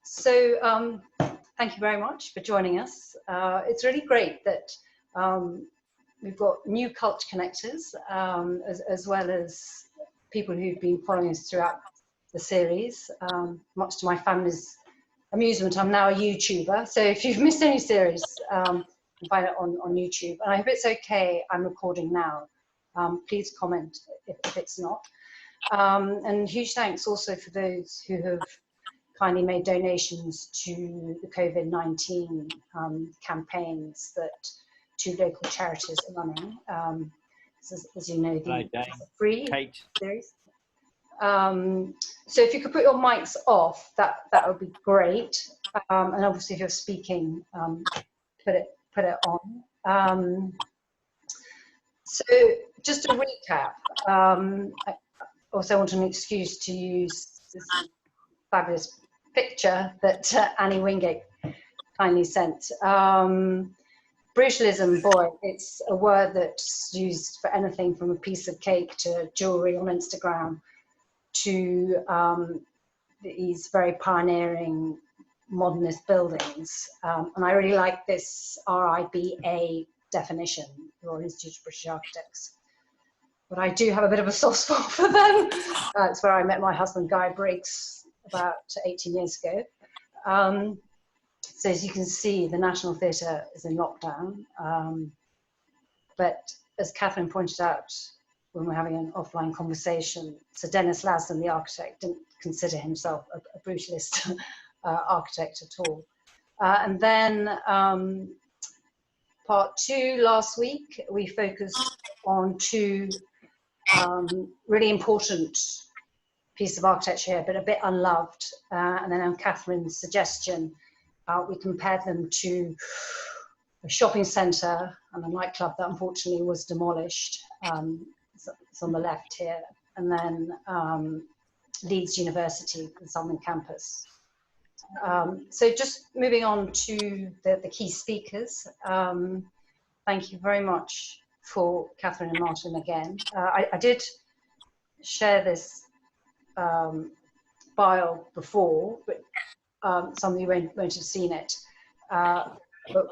So thank you very much for joining us. It's really great that we've got new culture connectors, as well as people who've been following us throughout the series. Much to my family's amusement, I'm now a YouTuber, so if you've missed any series, you can find it on YouTube. And I hope it's okay, I'm recording now. Please comment if it's not. And huge thanks also for those who have kindly made donations to the COVID-19 campaigns that two local charities are running. As you know, the free series. So if you could put your mics off, that would be great. And obviously, if you're speaking, put it on. So just to recap, I also want an excuse to use this fabulous picture that Annie Wingate kindly sent. Brutalism, boy, it's a word that's used for anything from a piece of cake to jewelry on Instagram to these very pioneering modernist buildings. And I really like this RIBA definition, Royal Institute of British Architects. But I do have a bit of a soft spot for them. It's where I met my husband, Guy Briggs, about 18 years ago. So as you can see, the National Theatre is in lockdown. But as Catherine pointed out when we're having an offline conversation, Sir Dennis Lasdon, the architect, didn't consider himself a brutalist architect at all. And then part two last week, we focused on two really important piece of architecture here, but a bit unloved. And then on Catherine's suggestion, we compared them to a shopping centre and a nightclub that unfortunately was demolished. It's on the left here. And then Leeds University, the Southern Campus. So just moving on to the key speakers. Thank you very much for Catherine and Martin again. I did share this bio before, but some of you won't have seen it. But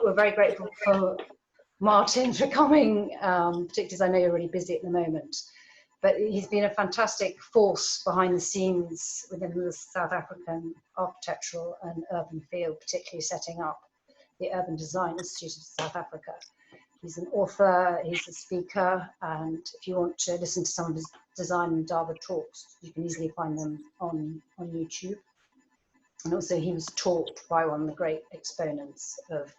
we're very grateful for Martin for coming, particularly as I know you're really busy at the moment. But he's been a fantastic force behind the scenes within the South African architectural and urban field, particularly setting up the Urban Design Institute of South Africa. He's an author, he's a speaker, and if you want to listen to some of his design and Dava talks, you can easily find them on YouTube. And also he was taught by one of the great exponents of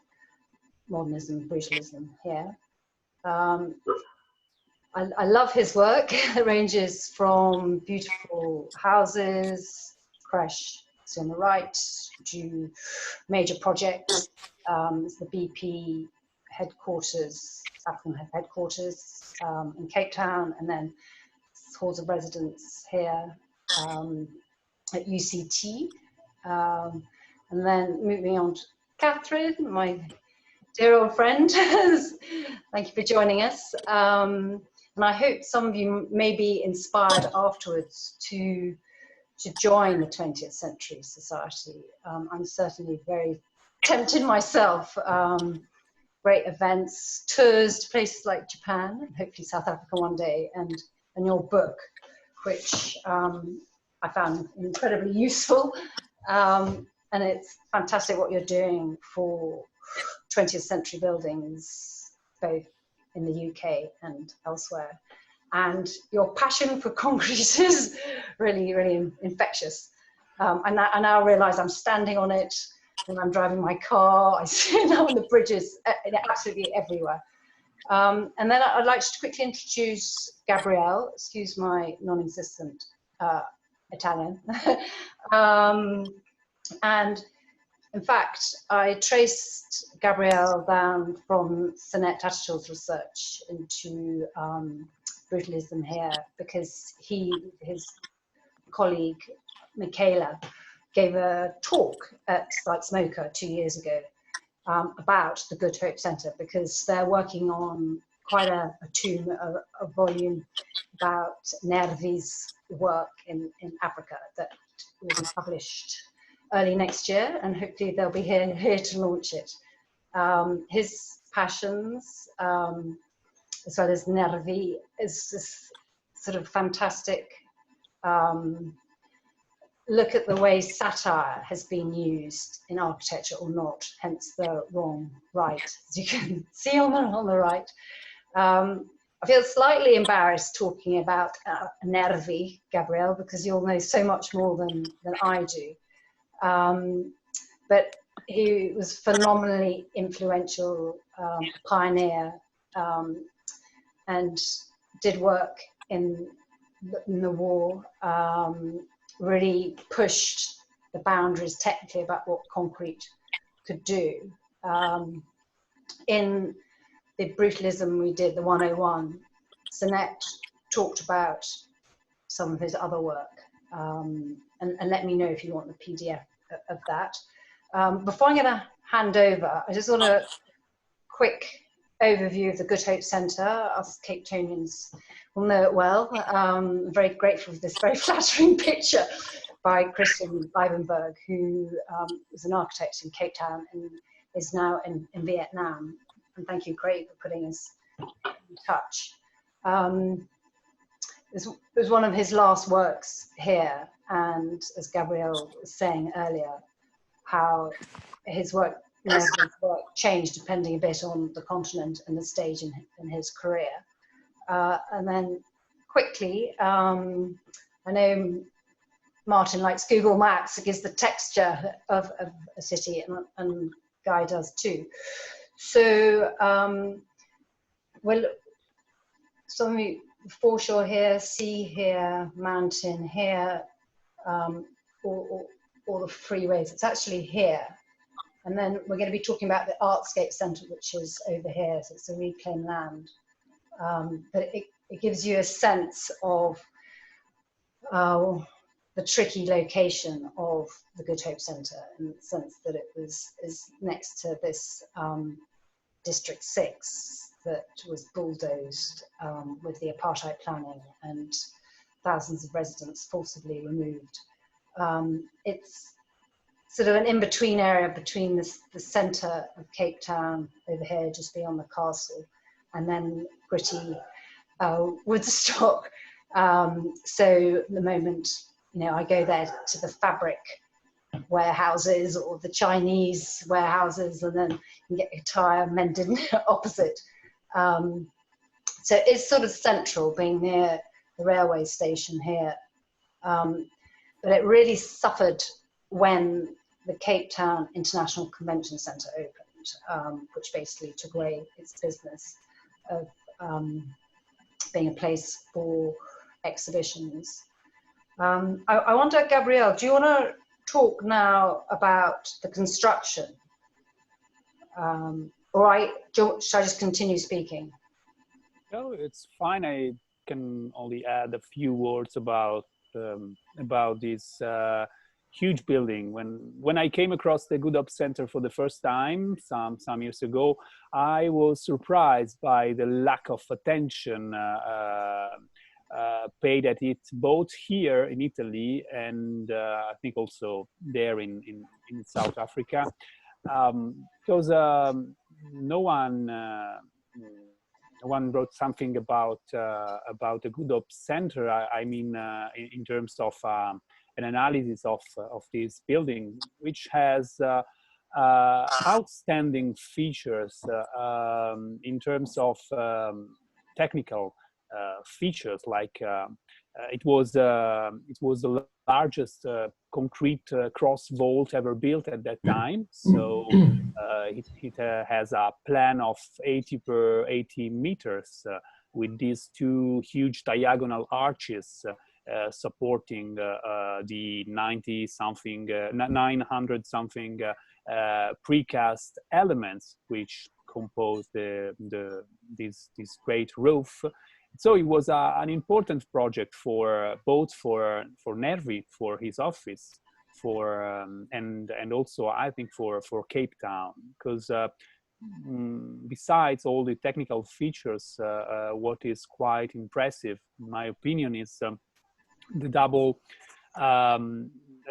modernism, brutalism here. I love his work. It ranges from beautiful houses, creche on the right, to major projects. It's the BP headquarters, African headquarters in Cape Town, and then halls of residence here at UCT. And then moving on to Catherine, my dear old friend. Thank you for joining us. And I hope some of you may be inspired afterwards to join the 20th Century Society. I'm certainly very tempted myself. Great events, tours to places like Japan, and hopefully South Africa one day, and your book, which I found incredibly useful. And it's fantastic what you're doing for 20th century buildings, both in the UK and elsewhere. And your passion for concrete is really, really infectious. And I now realise I'm standing on it when I'm driving my car. I see it now on the bridges, absolutely everywhere. And then I'd like to quickly introduce Gabrielle, excuse my non-existent Italian. And in fact, I traced Gabrielle down from Sinet Tattershall's research into brutalism here because his colleague, Michaela, gave a talk at Slight Smoker 2 years ago about the Good Hope Centre, because they're working on quite a volume about Nervi's work in Africa that will be published early next year, and hopefully they'll be here to launch it. His passions, as well as Nervi, is this sort of fantastic look at the way satire has been used in architecture or not, hence the wrong right, as you can see on the right. I feel slightly embarrassed talking about Nervi, Gabrielle, because you'll know so much more than I do. But he was phenomenally influential, pioneer, and did work in the war, really pushed the boundaries technically about what concrete could do. In the Brutalism we did, the 101, Sinet talked about some of his other work, and let me know if you want the PDF of that. Before I'm going to hand over, I just want a quick overview of the Good Hope Centre. Us Cape Townians will know it well. I'm very grateful for this very flattering picture by Christian Liebenberg, who was an architect in Cape Town and is now in Vietnam. And thank you, Craig, for putting us in touch. It was one of his last works here, and as Gabrielle was saying earlier, how his work, his work changed depending a bit on the continent and the stage in his career. And then quickly, I know Martin likes Google Maps. It gives the texture of a city, and Guy does too. So, well, some of you, foreshore here, sea here, mountain here, all the freeways. It's actually here. And then we're going to be talking about the Artscape Centre, which is over here. So it's a reclaimed land. But it gives you a sense of the tricky location of the Good Hope Centre, in the sense that it is next to this District 6 that was bulldozed with the apartheid planning and thousands of residents forcibly removed. It's sort of an in-between area between the centre of Cape Town over here, just beyond the castle, and then gritty Woodstock. So the moment, I go there to the fabric warehouses or the Chinese warehouses, and then you get your tire mended opposite. So it's sort of central, being near the railway station here. But it really suffered when the Cape Town International Convention Centre opened, which basically took away its business of being a place for exhibitions. I wonder, Gabrielle, do you want to talk now about the construction? Or should I just continue speaking? No, it's fine. I can only add a few words about this huge building. When I came across the Good Hope Centre for the first time some years ago, I was surprised by the lack of attention paid at it, both here in Italy and I think also there in South Africa, because no one wrote something about the Good Hope Centre. I mean, in terms of an analysis of this building, which has outstanding features in terms of technical features, like it was the largest concrete cross vault ever built at that time. So it has a plan of 80 per 80 meters with these two huge diagonal arches supporting the 900 something precast elements which compose this great roof. So it was an important project for both for Nervi, for his office, and also I think for Cape Town, because besides all the technical features, what is quite impressive, in my opinion, is the double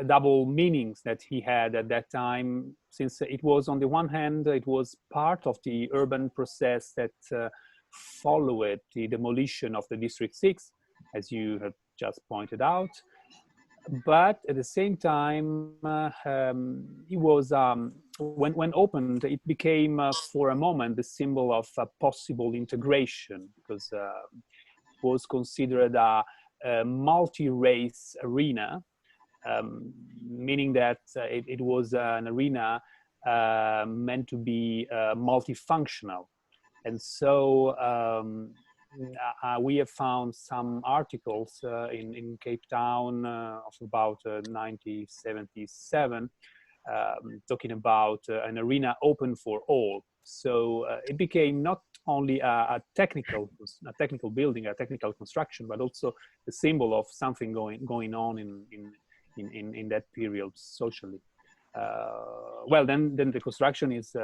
double meanings that he had at that time, since it was, on the one hand, it was part of the urban process that followed the demolition of the District 6, as you have just pointed out. But at the same time, it was, when opened, it became for a moment the symbol of a possible integration, because it was considered a multi-race arena, meaning that it was an arena meant to be multifunctional. And so we have found some articles in Cape Town of about 1977 talking about an arena open for all. So it became not only a technical building, a technical construction, but also the symbol of something going on in that period socially. Well, then the construction is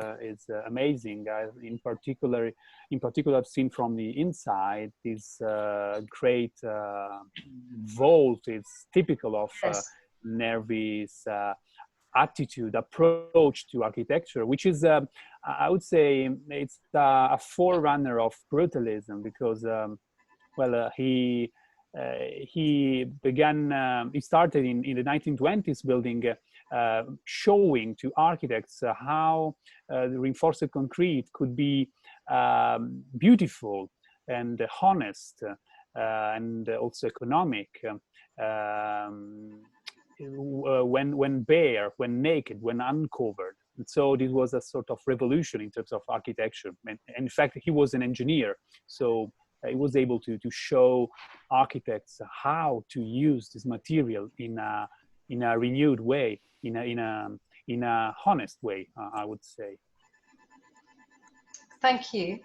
amazing. In particular, I've seen from the inside this great vault. It's typical of Nervi's attitude, approach to architecture, which is, I would say, it's a forerunner of brutalism, because, well, he started in the 1920s building, showing to architects how the reinforced concrete could be beautiful and honest and also economic, when bare, when naked, when uncovered. And so this was a sort of revolution in terms of architecture. And in fact, he was an engineer, so he was able to show architects how to use this material in a renewed way, in a honest way, I would say. Thank you.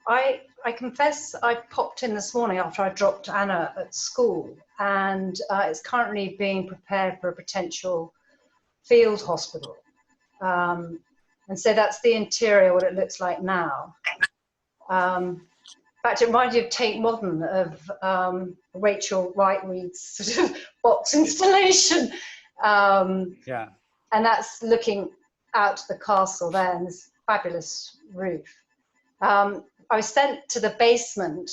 I confess I popped in this morning after I dropped Anna at school, and it's currently being prepared for a potential field hospital. And so that's the interior, what it looks like now. In fact, it reminded me of Tate Modern, of Rachel Whiteread's sort of box installation. Yeah. And that's looking out to the castle there, and this fabulous roof. I was sent to the basement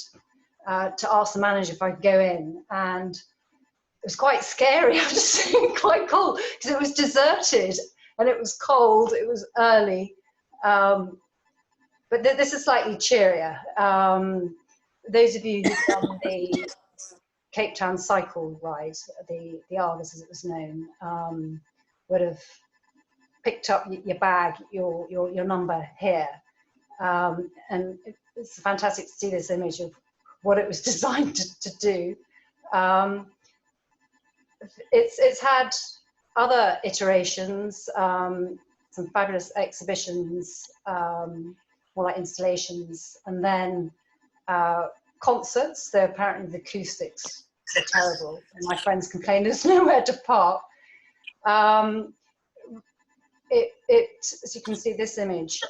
to ask the manager if I could go in, and it was quite scary, I have to say, quite cold, because it was deserted and it was cold, it was early. But this is slightly cheerier. Those of you who've done the Cape Town cycle ride, the Argus as it was known, would have picked up your bag, your number here. And it's fantastic to see this image of what it was designed to do. It's had other iterations, some fabulous exhibitions, more like installations, and then concerts. Though apparently the acoustics are terrible, and my friends complain there's nowhere to park. As you can see this image,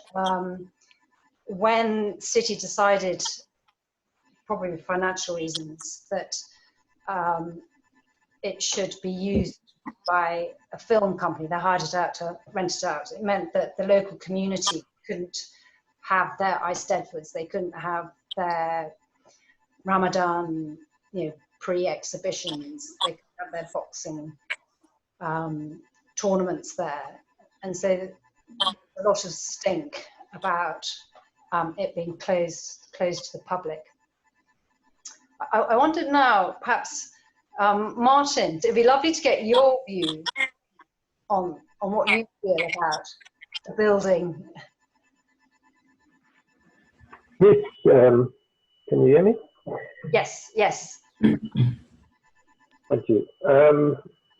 when City decided, probably for financial reasons, that it should be used by a film company, they hired it out to rent it out. It meant that the local community couldn't have their Eisteddfords, they couldn't have their Ramadan, pre-exhibitions, they could have their boxing tournaments there. And so a lot of stink about it being closed to the public. I wondered now, perhaps, Martin, it'd be lovely to get your view on what you feel about the building. Yes, can you hear me? Yes, yes. Thank you.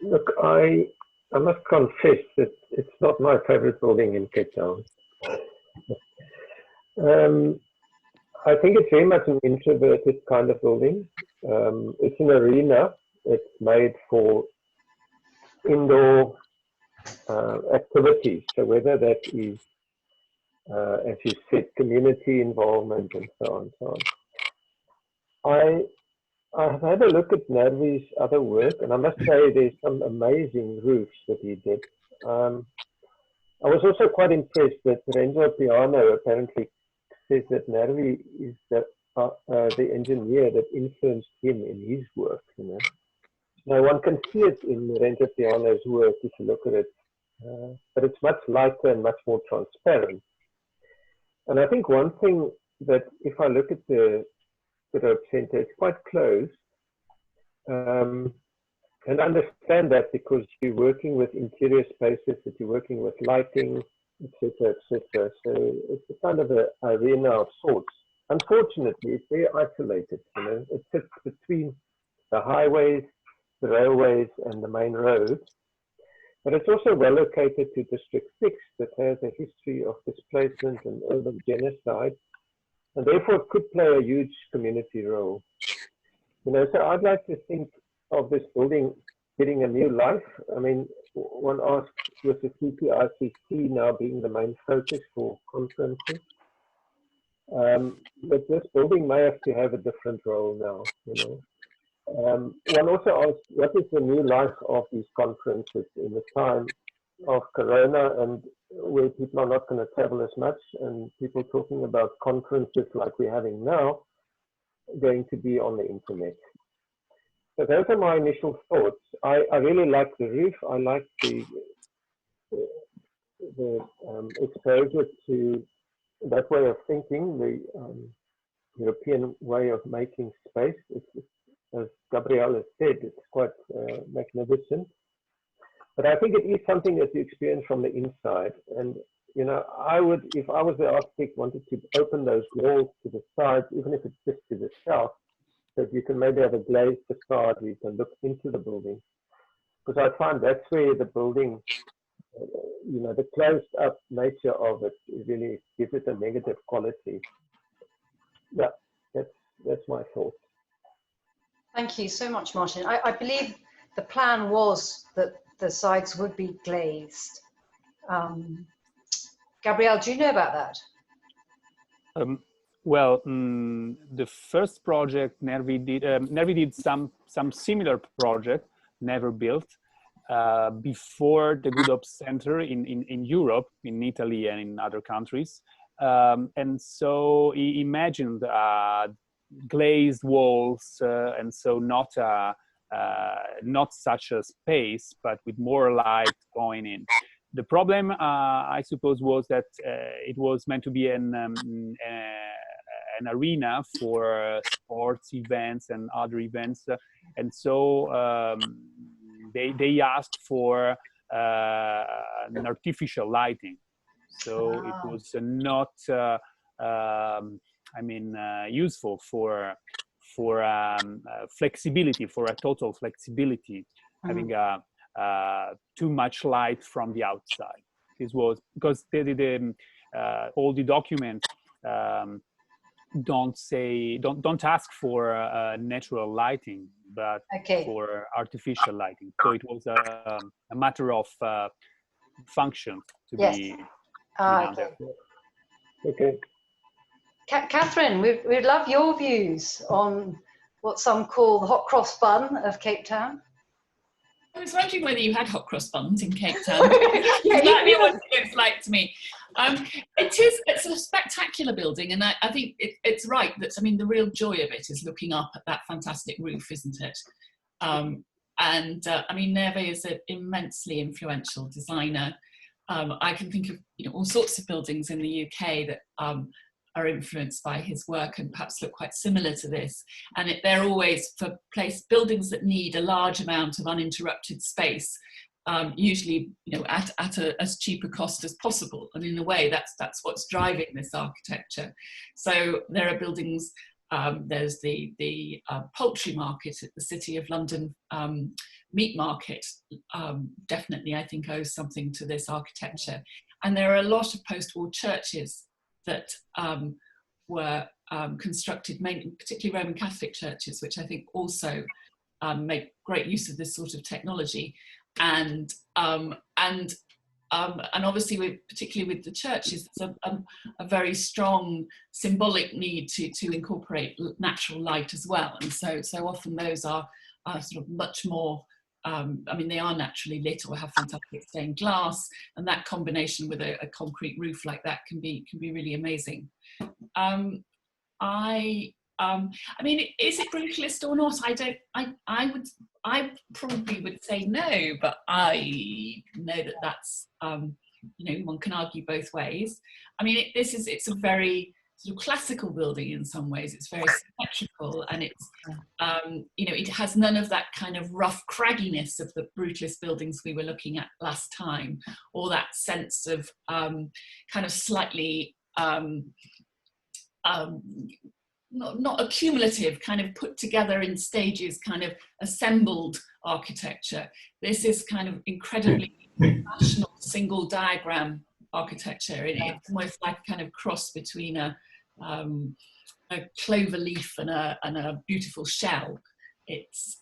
Look, I must confess that it's not my favorite building in Cape Town. I think it's very much an introverted kind of building. It's an arena. It's made for indoor activities. So whether that is, as you said, community involvement and so on, so on. I've had a look at Nervi's other work, and I must say there's some amazing roofs that he did. I was also quite impressed that Renzo Piano apparently says that Nervi is the engineer that influenced him in his work. You know, now one can see it in Renzo Piano's work if you look at it, but it's much lighter and much more transparent. And I think one thing that, if I look at the Rope Center, it's quite close. And understand that because you're working with interior spaces, that you're working with lighting, etc., etc. So it's a kind of an arena of sorts. Unfortunately, it's very isolated. You know, it sits between the highways, the railways, and the main road. But it's also well located to District 6, that has a history of displacement and urban genocide, and therefore it could play a huge community role. You know, so I'd like to think of this building getting a new life. I mean, one asks, with the CPICC now being the main focus for conferences, but this building may have to have a different role now, you know. One also asks, what is the new life of these conferences in the time of Corona, and where people are not going to travel as much, and people talking about conferences like we're having now going to be on the internet. So those are my initial thoughts. I really like the roof. I like the exposure to that way of thinking, the European way of making space. It's, as Gabrielle has said, it's quite magnificent. But I think it is something that you experience from the inside. And, you know, I would, if I was the architect, wanted to open those walls to the sides, even if it's just to the south, so that you can maybe have a glazed facade where you can look into the building. Because I find that's where the building, you know, the closed up nature of it really gives it a negative quality. Yeah, that's my thought. Thank you so much, Martin. I believe the plan was that the sides would be glazed. Gabrielle, do you know about that? Well, the first project Nervi did some similar project, never built, before the Good Hope Center in Europe, in Italy and in other countries. And so he imagined glazed walls, and so not such a space, but with more light going in. The problem, I suppose, was that it was meant to be an arena for sports events and other events, and so they asked for an artificial lighting. So it was not, useful for flexibility, for a total flexibility, having too much light from the outside. This was because all the documents don't ask for natural lighting, but for artificial lighting. So it was a matter of function to be done there. Okay. Catherine, we'd love your views on what some call the hot cross bun of Cape Town. I was wondering whether you had hot cross buns in Cape Town. Exactly what it looks like to me. It's a spectacular building, and I think it's right that, I mean, the real joy of it is looking up at that fantastic roof, isn't it? I mean, Nervi is an immensely influential designer. I can think of, you know, all sorts of buildings in the UK that are influenced by his work and perhaps look quite similar to this. And they're always for buildings that need a large amount of uninterrupted space, usually, you know, at as cheap a cost as possible. And in a way, that's what's driving this architecture. So there are buildings. There's the poultry market at the City of London meat market. Definitely, I think, owes something to this architecture. And there are a lot of post-war churches that were constructed, mainly, particularly Roman Catholic churches, which I think also make great use of this sort of technology. And and obviously, particularly with the churches, there's a very strong symbolic need to incorporate natural light as well. And so often those are sort of much more, I mean, they are naturally lit or have fantastic stained glass, and that combination with a concrete roof like that can be really amazing. I mean, is it brutalist or not? I probably would say no, but I know that that's, you know, one can argue both ways. I mean, it's a very sort of classical building in some ways. It's very symmetrical, and it's, you know, it has none of that kind of rough cragginess of the brutalist buildings we were looking at last time, or that sense of kind of slightly, not accumulative, kind of put together in stages, kind of assembled architecture. This is kind of incredibly rational single diagram architecture. It's almost like a kind of cross between a clover leaf and a beautiful shell. It's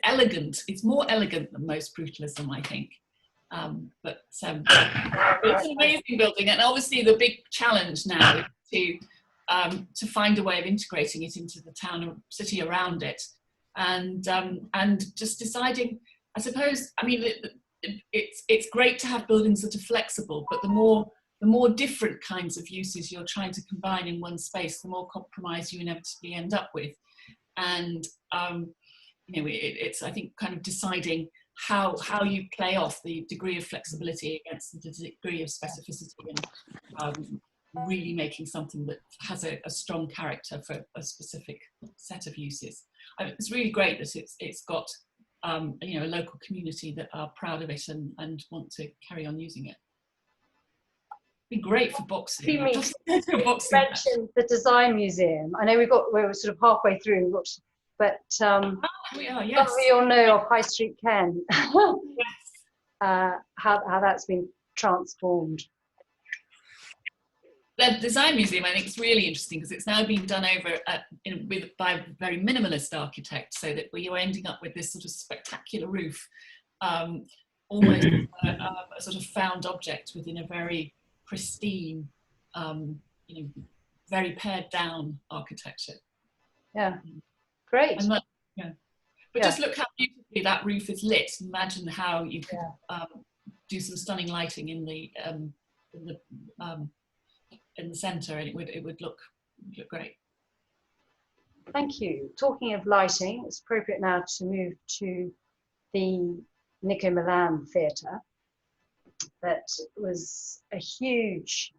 elegant. It's more elegant than most brutalism, I think. But it's an amazing building, and obviously the big challenge now is to find a way of integrating it into the town and city around it, and just deciding, I suppose. I mean, it's great to have buildings that are flexible, but the more different kinds of uses you're trying to combine in one space, the more compromise you inevitably end up with, and you know, it's, I think, kind of deciding how you play off the degree of flexibility against the degree of specificity, and really making something that has a strong character for a specific set of uses. I mean, it's really great that it's got you know, a local community that are proud of it and want to carry on using it. It'd be great for boxing. You mentioned the design museum. I know we're sort of halfway through, but we are, yes. We all know of High Street Ken. Yes. How that's been transformed. The design museum, I think, is really interesting because it's now being done over by a very minimalist architect, so that we are ending up with this sort of spectacular roof, almost a sort of found object within a very pristine, you know, very pared down architecture. Yeah. Great. But just look how beautifully that roof is lit. Imagine how you could do some stunning lighting in the centre, and it would look great. Thank you. Talking of lighting, it's appropriate now to move to the Nico Malan Theatre. That was a hugely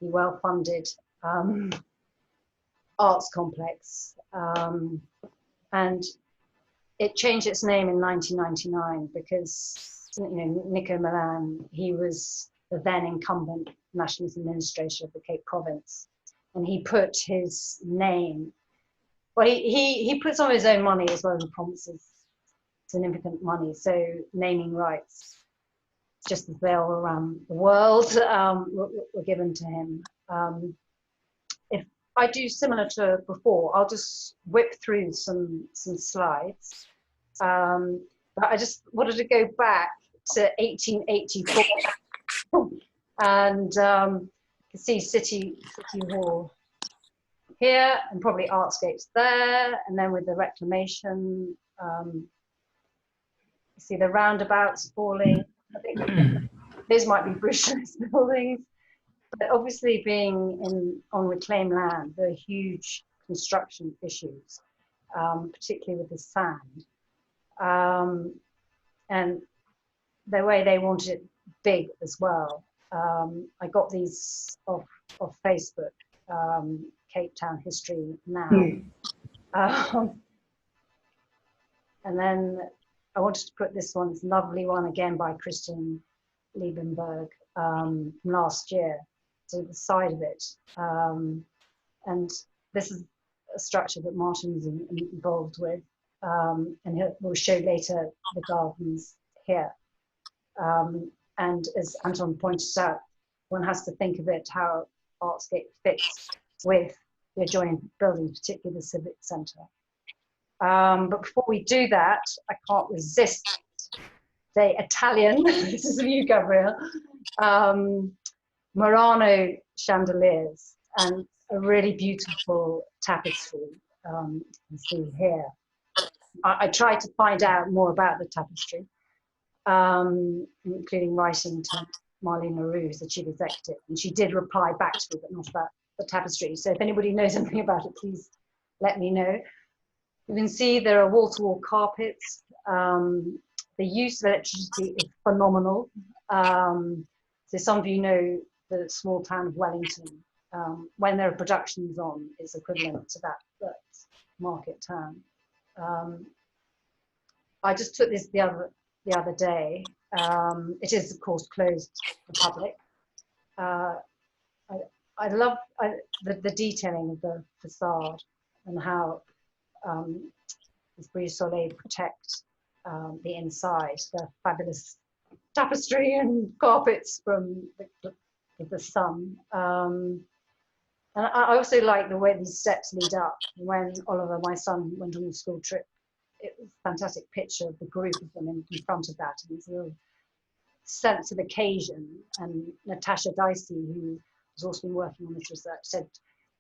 well-funded arts complex, and it changed its name in 1999 because, you know, Nico Malan, he was the then incumbent nationalist administrator of the Cape Province, and he put his name, well, he put some of his own money as well as promises significant money, so naming rights, just as they are around the world, were given to him. If I do similar to before, I'll just whip through some slides. But I just wanted to go back to 1884 and you can see City Hall here, and probably Artscape's there, and then with the reclamation, you see the roundabouts falling. I think these might be Brutalist buildings, but obviously being on reclaimed land, there are huge construction issues, particularly with the sand. And the way they wanted it big as well. I got these off Facebook, Cape Town History Now. And then I wanted to put this one, this lovely one again by Christian Liebenberg from last year, to the side of it. And this is a structure that Martin was involved with. And we'll show later the gardens here. And as Anton pointed out, one has to think of it how Artscape fits with the adjoining buildings, particularly the Civic Centre. But before we do that, I can't resist say Italian, this is you, Gabrielle, Murano chandeliers and a really beautiful tapestry. You can see here. I tried to find out more about the tapestry, including writing to Marlene Leroux, who's the chief executive, and she did reply back to me, but not about the tapestry. So if anybody knows anything about it, please let me know. You can see there are wall-to-wall carpets. The use of electricity is phenomenal. So some of you know the small town of Wellington. When there are productions on, it's equivalent to that market town. I just took this the other day. It is of course closed to the public. I love the detailing of the facade and how this Brise Soleil protect the inside, the fabulous tapestry and carpets from the sun. And I also like the way these steps lead up. When Oliver, my son, went on a school trip, it was a fantastic picture of the group of them in front of that. And it's a real sense of occasion. And Natasha Dicey, who has also been working on this research, said,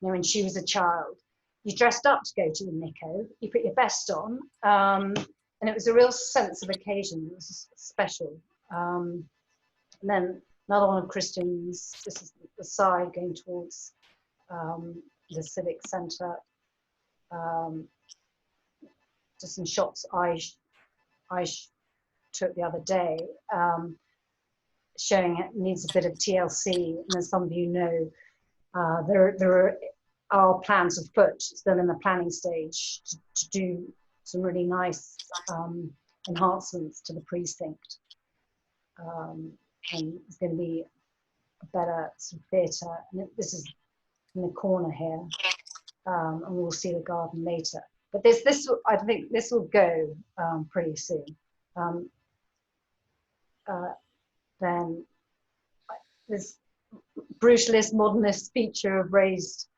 you know, when she was a child, you dressed up to go to the Nico, you put your best on, and it was a real sense of occasion. It was special. And then another one of Christian's, this is the side going towards the Civic Centre. Just some shots I took the other day, showing it needs a bit of TLC. And as some of you know, there are plans afoot, still in the planning stage, to do some really nice enhancements to the precinct. And it's going to be a better sort of theatre. And this is in the corner here, and we'll see the garden later. But I think this will go pretty soon. Then this brutalist, modernist feature of raised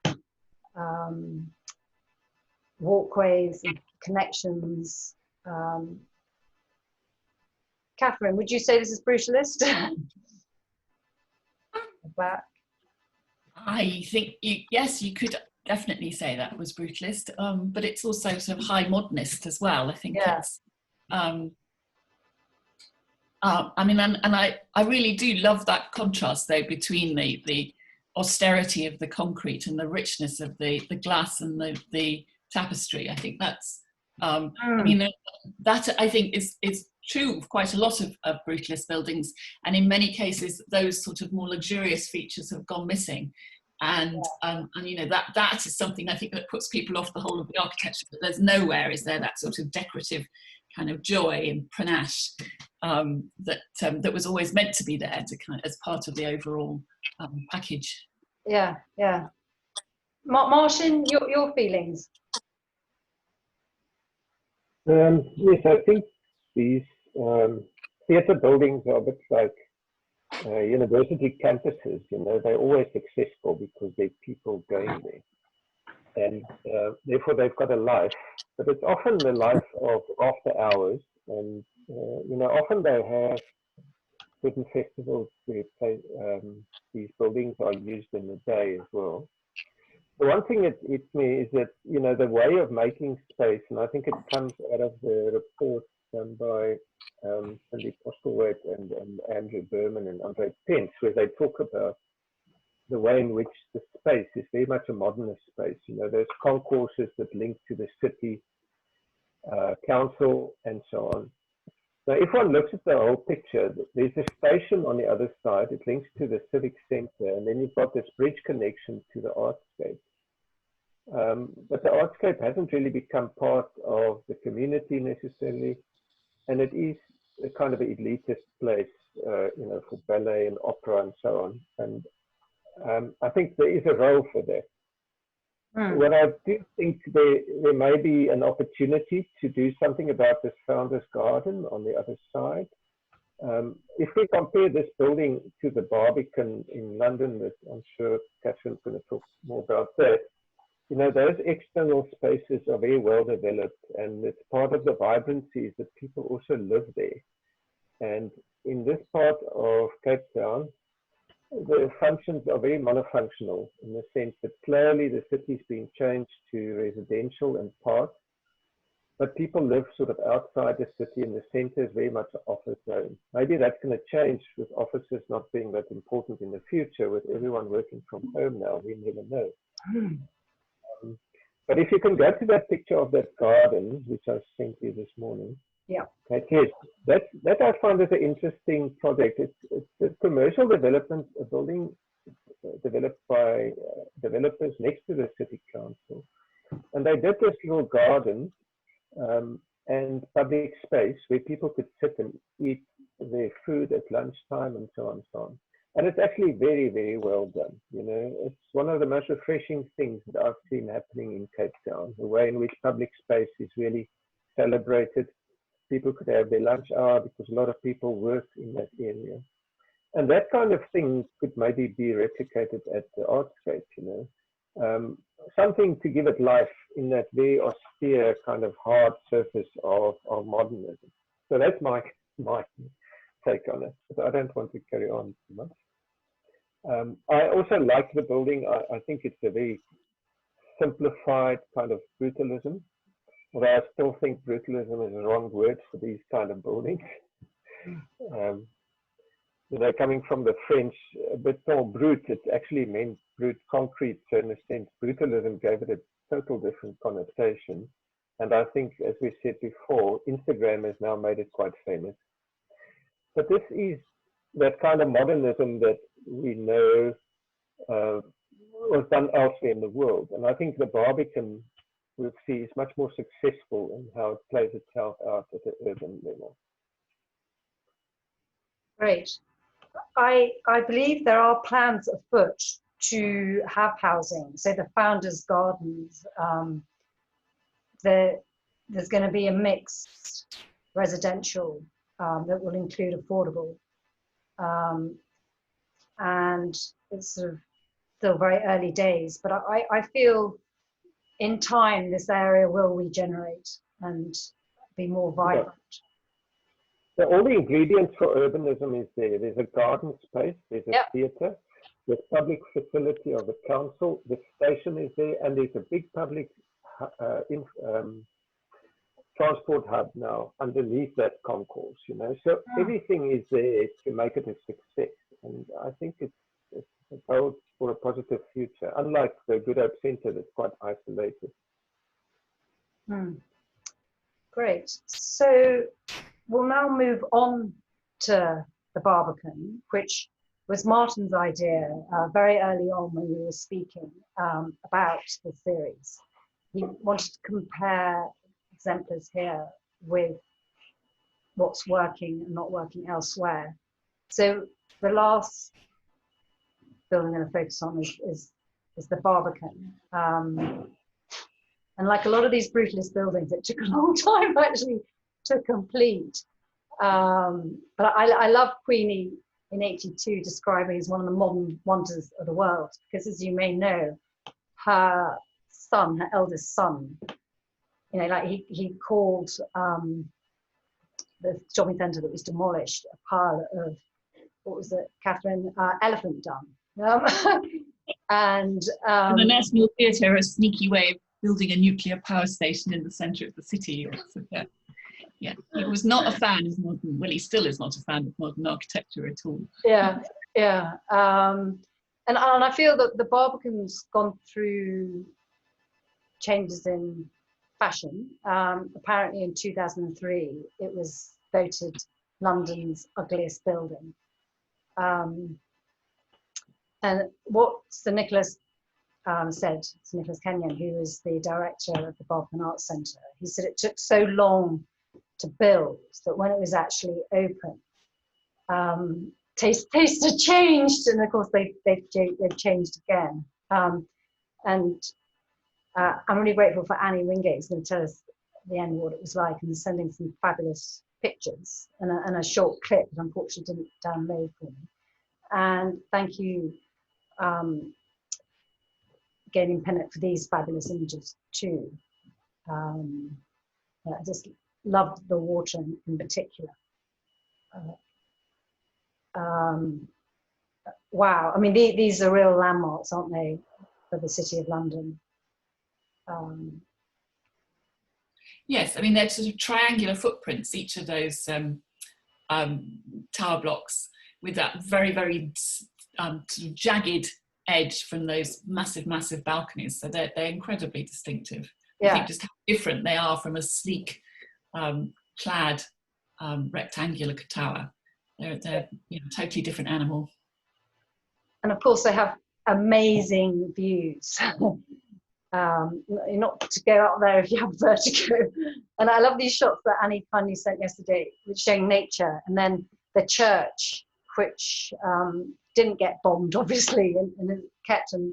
walkways and connections. Catherine, would you say this is brutalist? Back. I think yes, you could definitely say that was brutalist, but it's also sort of high modernist as well. I think it's. I mean, and I really do love that contrast though between the austerity of the concrete and the richness of the glass and the tapestry. I think that's. I mean, that I think is true of quite a lot of brutalist buildings, and in many cases those sort of more luxurious features have gone missing, and you know that is something I think that puts people off the whole of the architecture. But there's nowhere is there that sort of decorative kind of joy and panache that was always meant to be there to kind of, as part of the overall package. Yeah. Martin, your feelings? Yes, I think these theatre buildings are a bit like university campuses. You know, they're always accessible because there are people going there, and therefore they've got a life. But it's often the life of after hours, and you know, often they have certain festivals where these buildings are used in the day as well. The one thing it hits me is that, you know, the way of making space, and I think it comes out of the report done by Cindy Postelwaite and Andrew Berman and Andre Pence, where they talk about the way in which the space is very much a modernist space. You know, there's concourses that link to the city council and so on. So if one looks at the whole picture, there's a station on the other side. It links to the civic centre, and then you've got this bridge connection to the Artscape. But the Artscape hasn't really become part of the community necessarily, and it is a kind of an elitist place, you know, for ballet and opera and so on. And I think there is a role for that. What I do think there may be an opportunity to do something about this Founders Garden on the other side. If we compare this building to the Barbican in London, that I'm sure Catherine's going to talk more about that, you know, those external spaces are very well developed, and it's part of the vibrancy is that people also live there. And in this part of Cape Town, the functions are very monofunctional in the sense that clearly the city is being changed to residential and parks, but people live sort of outside the city, and the center is very much an office zone. Maybe that's going to change with offices not being that important in the future, with everyone working from home now. We never know. But if you can go to that picture of that garden, which I sent you this morning. Yeah. Okay, that I find is an interesting project. It's a commercial development, a building developed by developers next to the city council. And they did this little garden and public space where people could sit and eat their food at lunchtime and so on and so on. And it's actually very, very well done. You know, it's one of the most refreshing things that I've seen happening in Cape Town, the way in which public space is really celebrated. People could have their lunch hour because a lot of people work in that area. And that kind of thing could maybe be replicated at the Artscape, you know. Something to give it life in that very austere kind of hard surface of modernism. So that's my take on it, but I don't want to carry on too much. I also like the building. I think it's a very simplified kind of brutalism, although I still think brutalism is the wrong word for these kind of buildings. You know, coming from the French, a bit more brute, it actually meant brute concrete. So in a sense, brutalism gave it a total different connotation. And I think, as we said before, Instagram has now made it quite famous. But this is that kind of modernism that we know was done elsewhere in the world. And I think the Barbican, we'll see, is much more successful in how it plays itself out at the urban level. Great. I believe there are plans afoot to have housing. So the Founders Gardens, there's going to be a mixed residential that will include affordable. And it's sort of still very early days, but I feel in time this area will regenerate and be more vibrant. Yeah. So all the ingredients for urbanism is there. There's a garden space, there's a theatre, there's public facility of the council, the station is there, and there's a big public transport hub now underneath that concourse, you know. So everything is there to make it a success. And I think it's a bold for a positive future, unlike the Good Hope Centre that's quite isolated. Great. So we'll now move on to the Barbican, which was Martin's idea very early on when we were speaking about the series. He wanted to compare exemplars here with what's working and not working elsewhere. So the last building I'm going to focus on is the Barbican. And like a lot of these brutalist buildings, it took a long time actually to complete. But I love Queenie in 82 describing as one of the modern wonders of the world, because as you may know, her son, her eldest son, you know, like he called the shopping centre that was demolished a pile of, what was it, Catherine, elephant dung. And the National Theatre, a sneaky way of building a nuclear power station in the centre of the city. Yeah, he was not a fan of modern, well, he still is not a fan of modern architecture at all. Yeah. And I feel that the Barbican's gone through changes in fashion. Apparently in 2003, it was voted London's ugliest building. And what Sir Nicholas said, Sir Nicholas Kenyon, who was the director of the Barbican Arts Centre, he said it took so long to build that when it was actually open, tastes had changed, and of course they've changed again. And I'm really grateful for Annie Wingate, who's going to tell us at the end what it was like, and sending some fabulous pictures and a short clip that unfortunately didn't download for me. And thank you, Gaining Pennant, for these fabulous images too. I just loved the water in particular. Wow, I mean, these are real landmarks, aren't they, for the City of London? Yes, I mean, they're sort of triangular footprints, each of those tower blocks, with that very, very sort of jagged edge from those massive, massive balconies. So they're incredibly distinctive. Yeah. I think just how different they are from a sleek, clad, rectangular tower. They're totally different animal. And of course, they have amazing views. Not to go out there if you have vertigo. And I love these shots that Annie kindly sent yesterday, showing nature, and then the church, which didn't get bombed, obviously, and is kept, and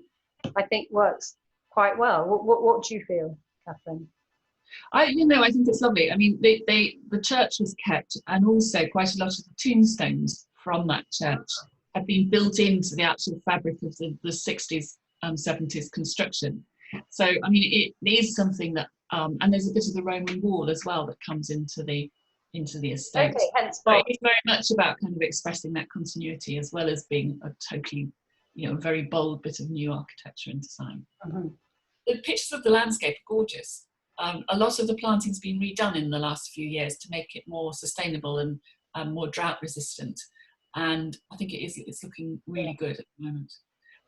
I think works quite well. What do you feel, Catherine? I think it's lovely. I mean, the church was kept, and also quite a lot of the tombstones from that church have been built into the actual fabric of the 60s and 70s construction. So, I mean, it is something that, and there's a bit of the Roman wall as well that comes into the estate. Okay, hence so it's very much about kind of expressing that continuity, as well as being a totally, very bold bit of new architecture and design. Mm-hmm. The pictures of the landscape are gorgeous. A lot of the planting's been redone in the last few years to make it more sustainable and more drought resistant. And I think it's looking really good at the moment.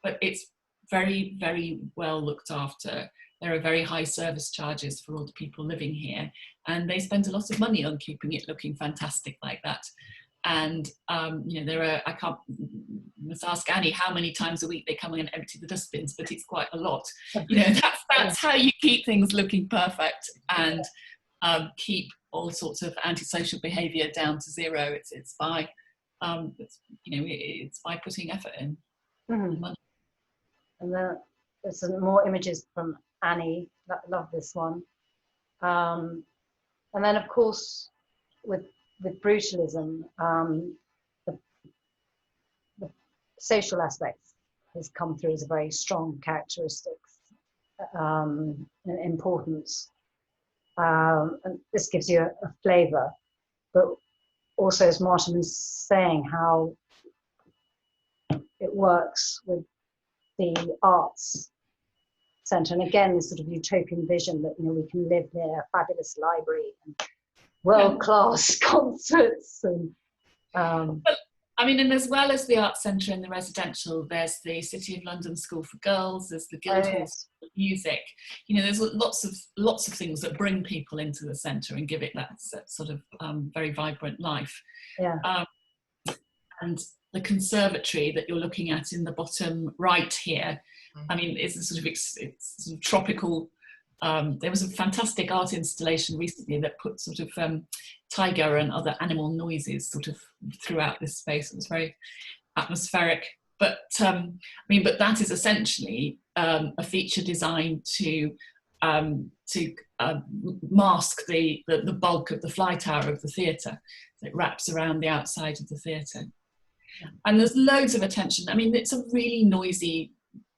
But it's very, very well looked after. There are very high service charges for all the people living here, and they spend a lot of money on keeping it looking fantastic like that. And I must ask Annie how many times a week they come in and empty the dustbins, but it's quite a lot. That's how you keep things looking perfect and keep all sorts of antisocial behaviour down to zero. It's by putting effort in. Mm-hmm. And then there's some more images from Annie. Love this one. And then, of course, with brutalism, the social aspects has come through as a very strong characteristic and importance. And this gives you a flavour, but also, as Martin was saying, how it works with the arts centre, and again, this sort of utopian vision that we can live near a fabulous library and world-class concerts. And and as well as the arts centre and the residential, there's the City of London School for Girls, there's the Guildhall School of Music. There's lots of things that bring people into the centre and give it that sort of very vibrant life. And the conservatory that you're looking at in the bottom right here, I mean, it's a sort of tropical. There was a fantastic art installation recently that put sort of tiger and other animal noises sort of throughout this space. It was very atmospheric. But but that is essentially a feature designed to mask the bulk of the fly tower of the theatre. So it wraps around the outside of the theatre. And there's loads of attention. I mean, it's a really noisy,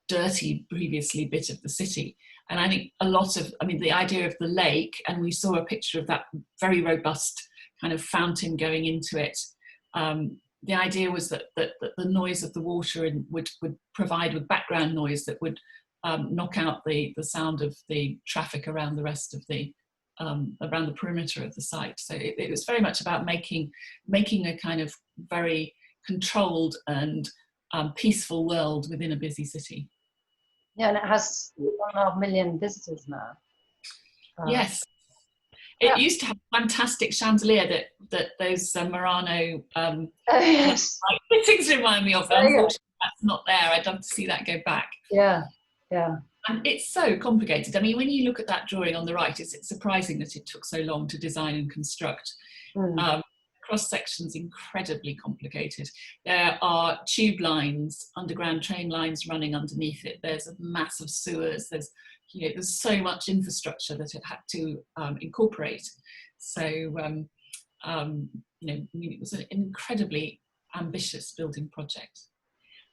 dirty, previously bit of the city. And I think the idea of the lake, and we saw a picture of that very robust kind of fountain going into it. The idea was that the noise of the water would provide with background noise that would knock out the sound of the traffic around the rest of around the perimeter of the site. So it was very much about making a kind of very controlled and peaceful world within a busy city. Yeah, and it has 1.5 million visitors now. Yes. It used to have a fantastic chandelier that those Murano fittings remind me of. Unfortunately, that's not there. I'd love to see that go back. Yeah. And it's so complicated. I mean, when you look at that drawing on the right, it's surprising that it took so long to design and construct. Cross-section's incredibly complicated. There are tube lines, underground train lines running underneath it. There's a massive sewers. There's so much infrastructure that it had to incorporate. So, it was an incredibly ambitious building project.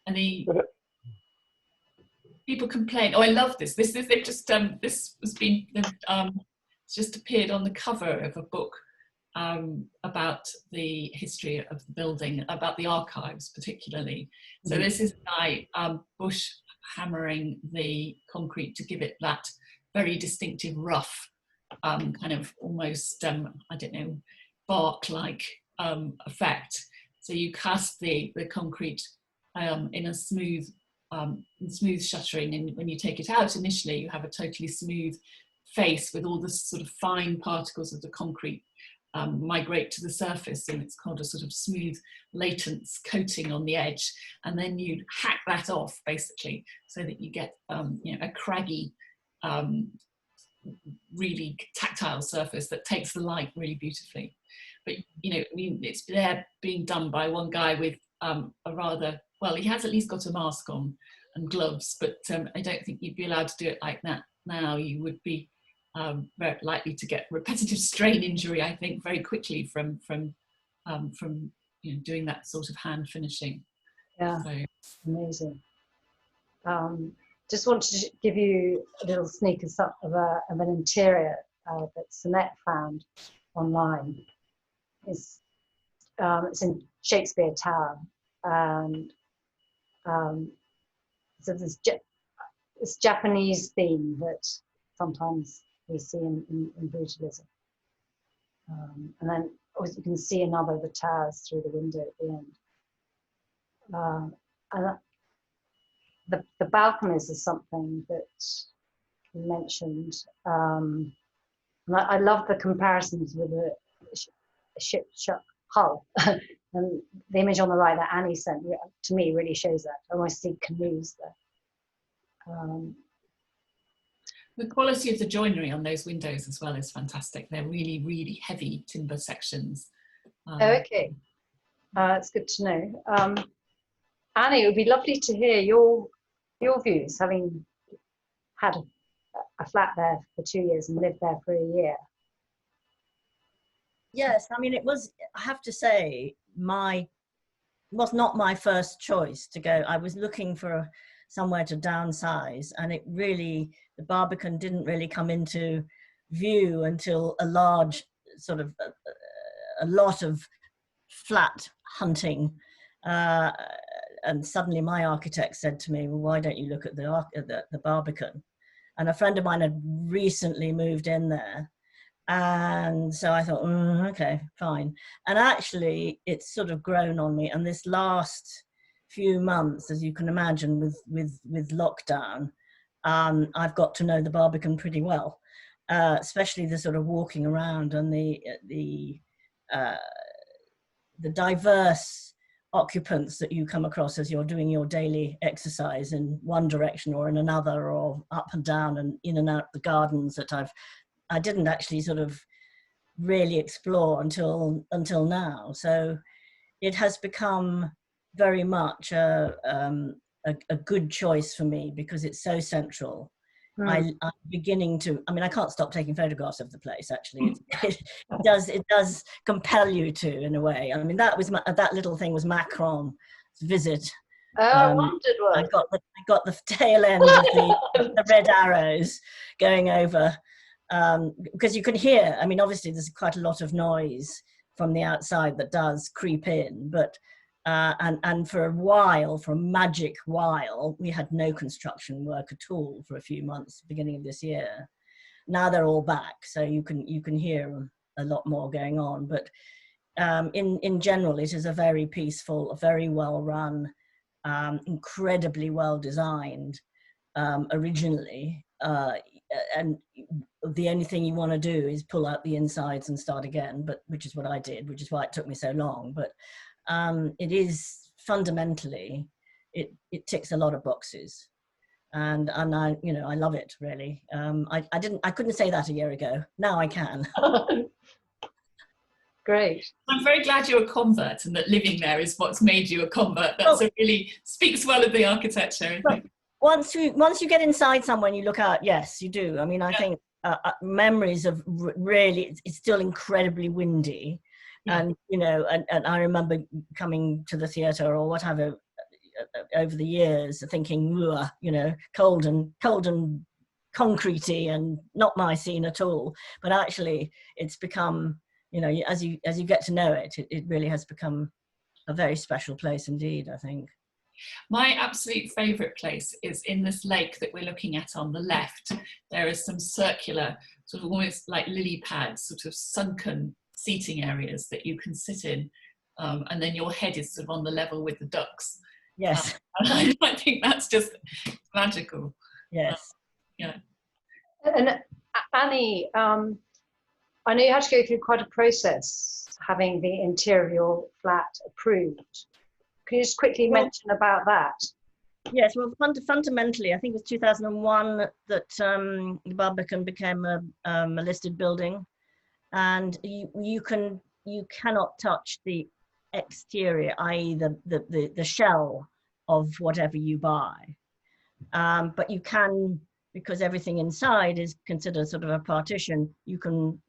And people complain. Oh, I love this. They've just this has been it's just appeared on the cover of a book about the history of the building, about the archives particularly. So this is a guy bush hammering the concrete to give it that very distinctive rough, kind of almost, I don't know, bark-like effect. So you cast the concrete in a smooth shuttering, and when you take it out initially, you have a totally smooth face with all the sort of fine particles of the concrete migrate to the surface, and it's called a sort of smooth latent coating on the edge, and then you hack that off basically so that you get you know, a craggy, really tactile surface that takes the light really beautifully. But you know, I mean, it's there being done by one guy with a rather, well, he has at least got a mask on and gloves, but I don't think you'd be allowed to do it like that now. You would be very likely to get repetitive strain injury, I think, very quickly from you know, doing that sort of hand finishing. Yeah, so. Amazing. Just wanted to give you a little sneak of an interior that Sonette found online. It's in Shakespeare Town, and so this Japanese theme that sometimes we see in Brutalism. And then you can see another of the towers through the window at the end. And the balconies is something that you mentioned. And I love the comparisons with a ship hull. And the image on the right that Annie sent, to me, really shows that. I almost see canoes there. The quality of the joinery on those windows as well is fantastic. They're really, really heavy timber sections. Okay, that's good to know. Annie, it would be lovely to hear your views, having had a flat there for 2 years and lived there for a year. Yes, I mean, it was, I have to say, was not my first choice to go. I was looking for somewhere to downsize, and it really, the Barbican didn't really come into view until a large sort of a lot of flat hunting, and suddenly my architect said to me, well, why don't you look at the Barbican? And a friend of mine had recently moved in there, and so I thought, okay, fine. And actually it's sort of grown on me, and this last few months, as you can imagine, with lockdown, I've got to know the Barbican pretty well, especially the sort of walking around and the diverse occupants that you come across as you're doing your daily exercise in one direction or in another, or up and down and in and out the gardens that I didn't actually sort of really explore until now. So it has become very much a good choice for me because it's so central. I'm beginning to, I mean, I can't stop taking photographs of the place, actually. It does compel you to, in a way. I mean, that little thing was Macron's visit. Oh, I wondered what. I got the tail end of the red arrows going over, because you can hear, I mean, obviously there's quite a lot of noise from the outside that does creep in, but and for a magic while, we had no construction work at all for a few months, beginning of this year. Now they're all back, so you can hear a lot more going on. But in general, it is a very peaceful, a very well run, incredibly well designed originally. And the only thing you want to do is pull out the insides and start again, which is what I did, which is why it took me so long. But it is fundamentally, it ticks a lot of boxes, and I, you know, I love it really. I couldn't say that a year ago. Now I can. Great. I'm very glad you're a convert, and that living there is what's made you a convert. That's really speaks well of the architecture, I think. Once you get inside somewhere and you look out, yes, you do. I mean, I think memories of really, it's still incredibly windy. And, you know, and I remember coming to the theatre or whatever over the years thinking, you know, cold and concretey and not my scene at all. But actually it's become you know, as you get to know it, it really has become a very special place indeed, I think. My absolute favourite place is in this lake that we're looking at on the left. There is some circular, sort of almost like lily pads, sort of sunken seating areas that you can sit in, and then your head is sort of on the level with the ducks. Yes. And I think that's just magical. Yes. Yeah. And Annie, I know you had to go through quite a process having the interior of your flat approved. Can you just quickly mention about that? Yes, well, fundamentally, I think it was 2001 that the Barbican became a listed building, and you cannot touch the exterior, i.e. the shell of whatever you buy, but you can, because everything inside is considered sort of a partition, you can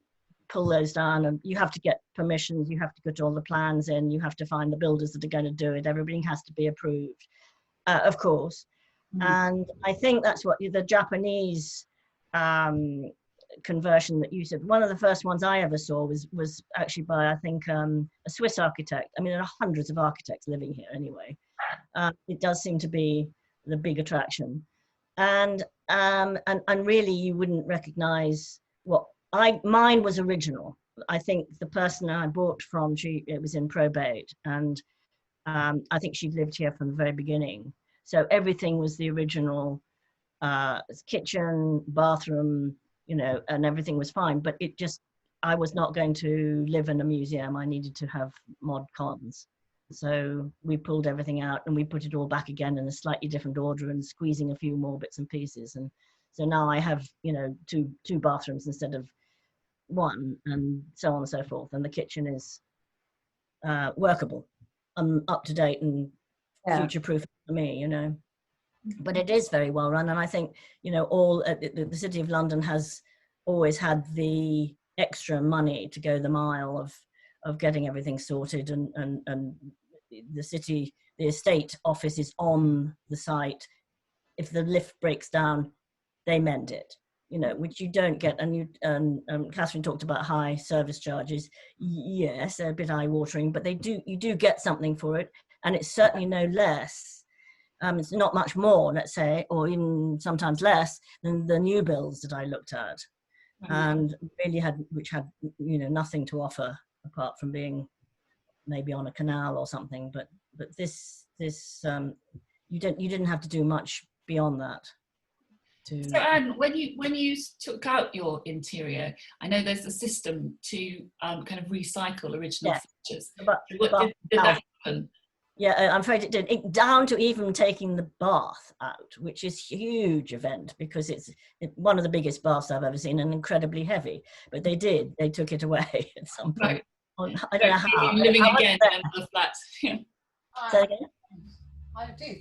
pull those down, and you have to get permissions, you have to put all the plans in, you have to find the builders that are going to do it, everything has to be approved, of course. And I think that's what the Japanese conversion that you said, one of the first ones I ever saw was actually by, I think, a Swiss architect. I mean, there are hundreds of architects living here anyway. It does seem to be the big attraction, and really you wouldn't recognize what mine was original. I think the person I bought from, it was in probate, and I think she'd lived here from the very beginning. So everything was the original, kitchen, bathroom, you know, and everything was fine. But it just, I was not going to live in a museum. I needed to have mod cons. So we pulled everything out and we put it all back again in a slightly different order and squeezing a few more bits and pieces. And so now I have, you know, two bathrooms instead of one, and so on and so forth. And the kitchen is workable, up to date, and future proof for me, you know. But it is very well run, and I think, you know, the City of London has always had the extra money to go the mile of getting everything sorted, and the estate office is on the site. If the lift breaks down, they mend it, you know, which you don't get. And Catherine talked about high service charges. Yes, they're a bit eye-watering, but you do get something for it, and it's certainly no less. It's not much more, let's say, or even sometimes less than the new builds that I looked at, and really which had, you know, nothing to offer apart from being maybe on a canal or something. But this you didn't have to do much beyond that. So Anne, when you took out your interior, I know there's a system to kind of recycle original features. Did that happen? Yeah, I'm afraid it did. Down to even taking the bath out, which is a huge event because it's one of the biggest baths I've ever seen and incredibly heavy. But they took it away at some point. Right. I don't know how. Living again in another flat. Yeah. Say again? I did.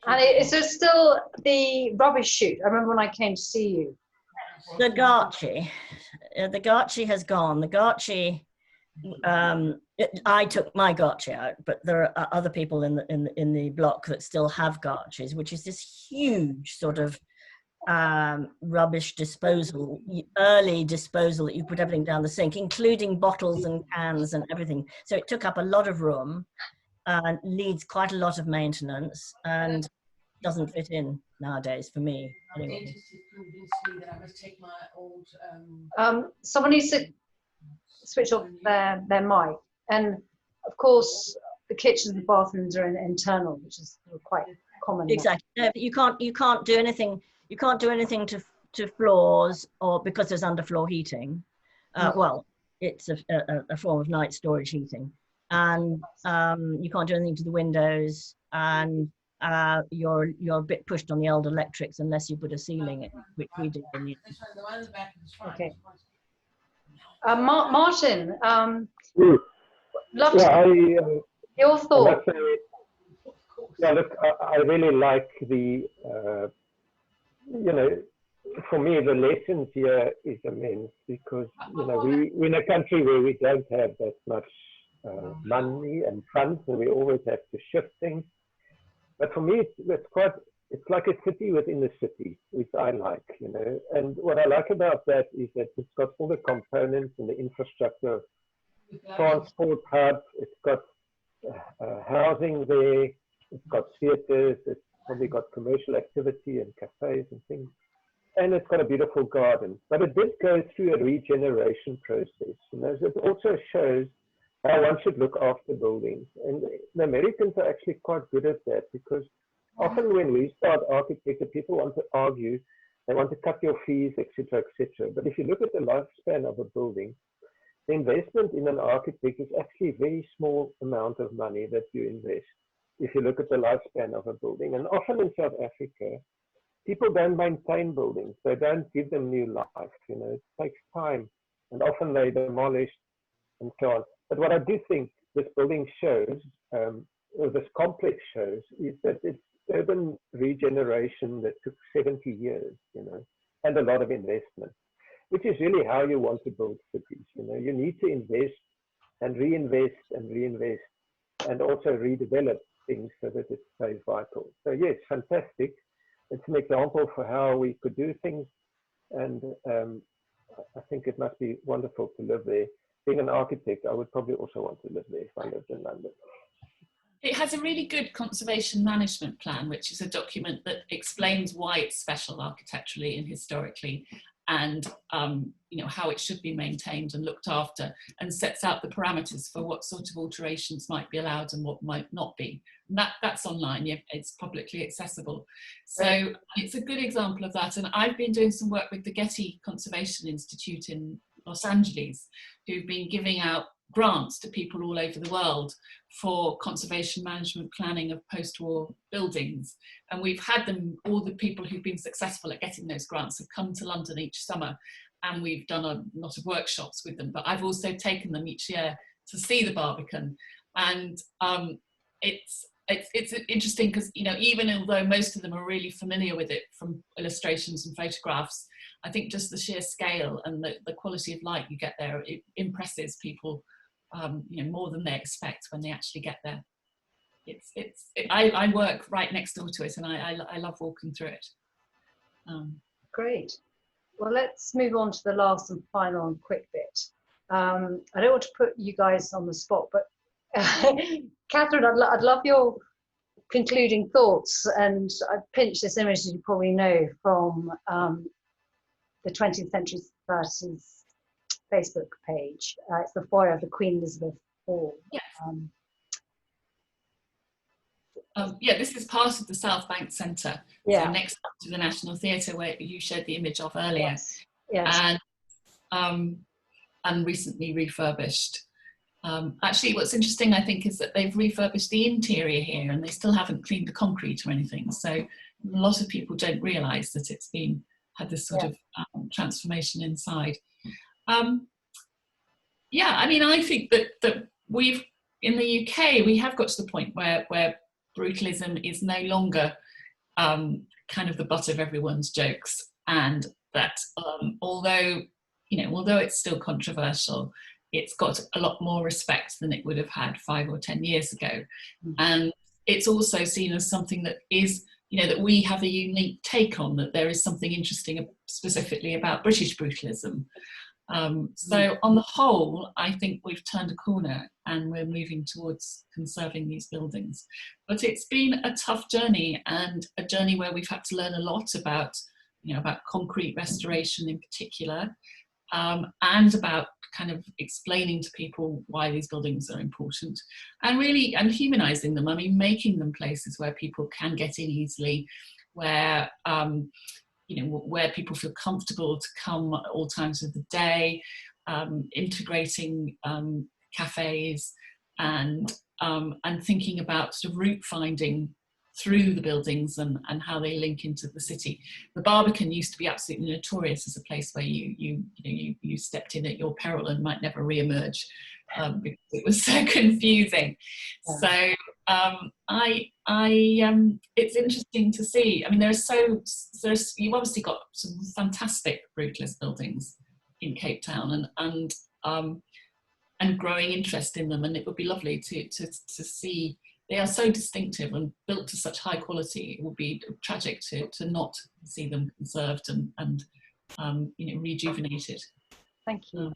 And is there still the rubbish chute? I remember when I came to see you. The Garchi has gone. The Garchi, I took my Garchi out, but there are other people in the block that still have Garchis, which is this huge sort of rubbish disposal, early disposal that you put everything down the sink, including bottles and cans and everything. So it took up a lot of room. Needs quite a lot of maintenance and doesn't fit in nowadays for me. Anyway. That I must take my old. Someone needs to switch off their mic, and of course the kitchens and bathrooms are internal, which is quite common. Exactly. No, you can't do anything. You can't do anything to floors, or because there's underfloor heating. Well, it's a form of night storage heating. And you can't do anything to the windows, and you're a bit pushed on the old electrics unless you put a ceiling in, which we did. Okay. Martin, love your thoughts. Look, I really like the, you know, for me the lessons here is immense because, you know, we're in a country where we don't have that much money and funds, and we always have to shift things. But for me, it's quite it's like a city within the city, which I like, you know. And what I like about that is that it's got all the components and the infrastructure, transport hubs, it's got housing there, it's got theatres, it's probably got commercial activity and cafes and things. And it's got a beautiful garden. But it did go through a regeneration process. You know, so it also shows how one should look after buildings. And the Americans are actually quite good at that, because often when we start architecture, people want to argue, they want to cut your fees, etc., etc. But if you look at the lifespan of a building, the investment in an architect is actually a very small amount of money that you invest if you look at the lifespan of a building. And often in South Africa, people don't maintain buildings. They don't give them new life. You know, it takes time, and often they demolish and so on. But what I do think this building shows, or this complex shows, is that it's urban regeneration that took 70 years, you know, and a lot of investment, which is really how you want to build cities. You know, you need to invest and reinvest and reinvest, and also redevelop things so that it stays vital. So yes, fantastic. It's an example for how we could do things, and I think it must be wonderful to live there. Being an architect, I would probably also want to live there if I lived in London. It has a really good conservation management plan, which is a document that explains why it's special architecturally and historically, and you know, how it should be maintained and looked after, and sets out the parameters for what sort of alterations might be allowed and what might not be. And that's online, it's publicly accessible. So it's a good example of that. And I've been doing some work with the Getty Conservation Institute in Los Angeles, who've been giving out grants to people all over the world for conservation management planning of post-war buildings. And we've had them, all the people who've been successful at getting those grants have come to London each summer, and we've done a lot of workshops with them. But I've also taken them each year to see the Barbican. And it's interesting because, you know, even although most of them are really familiar with it from illustrations and photographs, I think just the sheer scale and the quality of light you get there, it impresses people, you know, more than they expect when they actually get there. I work right next door to it, and I love walking through it. Great. Well, let's move on to the last and final and quick bit. I don't want to put you guys on the spot, but Catherine, I'd love your concluding thoughts. And I pinched this image, as you probably know, from the 20th Century Society's Facebook page. It's the foyer of the Queen Elizabeth Hall. Yes. Yeah, this is part of the South Bank Centre, yeah. So next to the National Theatre, where you showed the image of earlier. Yes. Yes. And recently refurbished. Actually, what's interesting, I think, is that they've refurbished the interior here, and they still haven't cleaned the concrete or anything. So a lot of people don't realise that it's had this sort of transformation inside. Yeah, I mean, I think that we've, in the UK, we have got to the point where brutalism is no longer kind of the butt of everyone's jokes, and that although it's still controversial, it's got a lot more respect than it would have had 5 or 10 years ago. Mm-hmm. And it's also seen as something that is, you know, that we have a unique take on, that there is something interesting specifically about British brutalism. So on the whole, I think we've turned a corner and we're moving towards conserving these buildings. But it's been a tough journey, and a journey where we've had to learn a lot about, you know, about concrete restoration in particular, and about kind of explaining to people why these buildings are important, and humanizing them. I mean, making them places where people can get in easily, where you know, where people feel comfortable to come at all times of the day, integrating cafes, and thinking about sort of route finding through the buildings and how they link into the city. The Barbican used to be absolutely notorious as a place where you stepped in at your peril and might never re-emerge, because it was so confusing. Yeah. So it's interesting to see. I mean, you've obviously got some fantastic brutalist buildings in Cape Town, and growing interest in them, and it would be lovely to see they are so distinctive and built to such high quality. It would be tragic to not see them conserved and you know, rejuvenated. Thank you.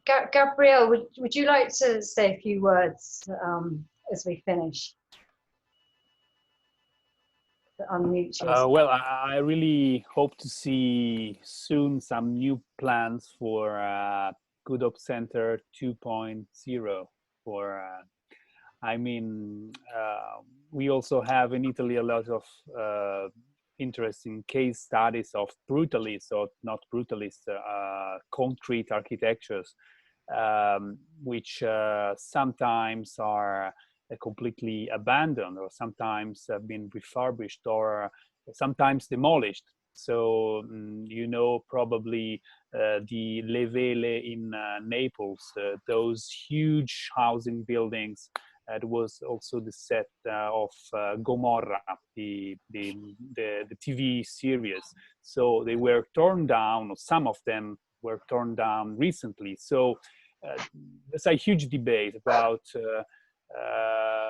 Gabrielle, would you like to say a few words as we finish? Unmute yourself. Well, I really hope to see soon some new plans for Good Hope Center 2.0. For I mean, we also have in Italy a lot of interesting case studies of brutalist or not brutalist concrete architectures, which sometimes are completely abandoned, or sometimes have been refurbished, or sometimes demolished. So you know probably the Le Vele in Naples, those huge housing buildings. It was also the set of Gomorrah, the TV series. So they were torn down, or some of them were torn down recently. So there's a huge debate about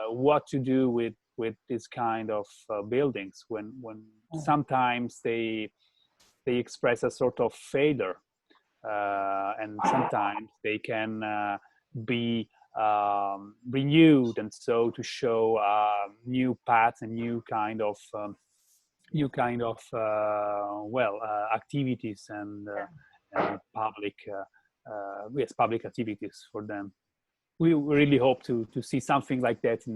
what to do with this kind of buildings when sometimes they express a sort of failure, and sometimes they can be renewed, and so to show new paths and new kind of activities and public public activities for them. We really hope to see something like that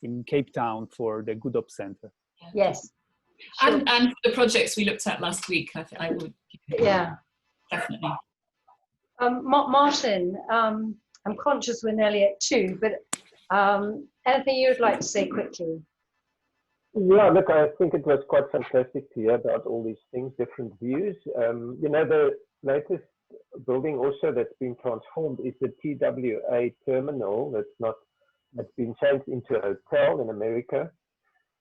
in Cape Town for the Good Hope Center. Yes. Sure. And the projects we looked at last week, I would. Yeah. Definitely. Martin, I'm conscious we're nearly at 2, but anything you would like to say quickly? Yeah, look, I think it was quite fantastic to hear about all these things, different views. You know, the latest building also that's been transformed is the TWA terminal that's been changed into a hotel in America.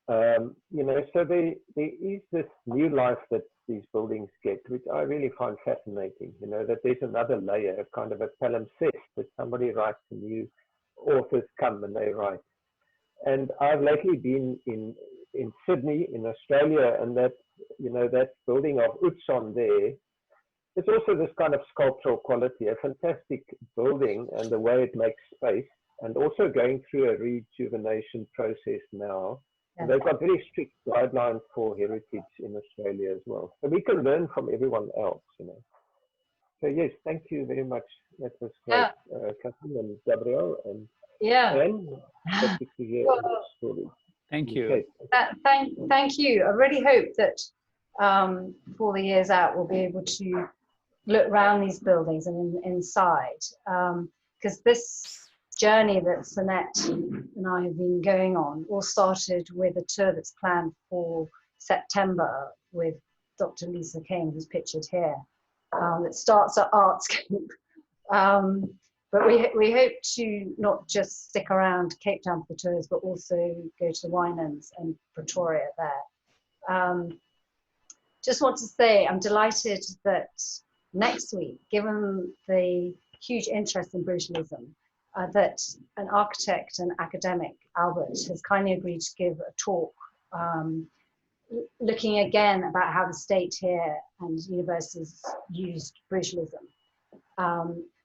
You know, so there is this new life that these buildings get, which I really find fascinating. You know, that there's another layer, kind of a palimpsest, that somebody writes, and new authors come and they write. And I've lately been in Sydney, in Australia, and that, you know, that building of Utson there, it's also this kind of sculptural quality, a fantastic building, and the way it makes space, and also going through a rejuvenation process now. And they've got very strict guidelines for heritage in Australia as well. So we can learn from everyone else, you know. So yes, thank you very much. That was great, Catherine and Gabrielle, and Anne. Happy to hear your story. Thank you. Thank you. I really hope that before the year's out, we'll be able to look around these buildings and inside, because this journey that Sanette and I have been going on all started with a tour that's planned for September with Dr. Lisa Kane, who's pictured here. It starts at Artscape, but we hope to not just stick around Cape Town for the tours, but also go to the Winelands and Pretoria there. Just want to say I'm delighted that next week, given the huge interest in Brutalism, that an architect and academic, Albert, has kindly agreed to give a talk looking again about how the state here and universities used Brutalism.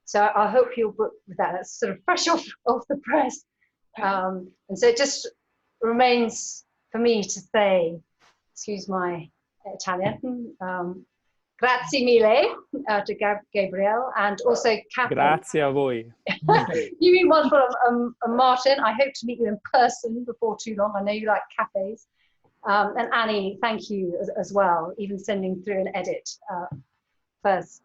So I hope you'll book with that. That's sort of fresh off the press. And so it just remains for me to say, excuse my Italian, grazie mille to Gabrielle, and also Catherine. Grazie a voi. You mean wonderful, Martin. I hope to meet you in person before too long. I know you like cafes. And Annie, thank you as well, even sending through an edit first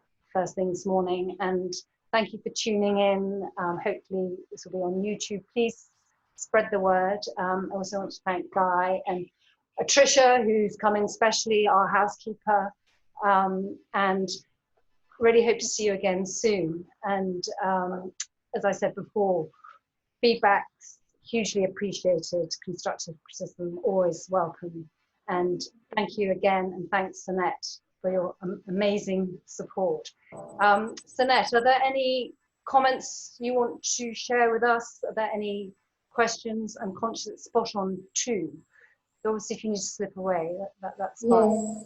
thing this morning. And thank you for tuning in. Hopefully this will be on YouTube. Please spread the word. I also want to thank Guy and Tricia, who's come in specially, our housekeeper. And really hope to see you again soon. And as I said before, feedback's hugely appreciated, constructive criticism always welcome. And thank you again, and thanks Sanette for your amazing support. Sanette, are there any comments you want to share with us? Are there any questions. I'm conscious it's spot on 2. So obviously, if you need to slip away, that's fine. Yes.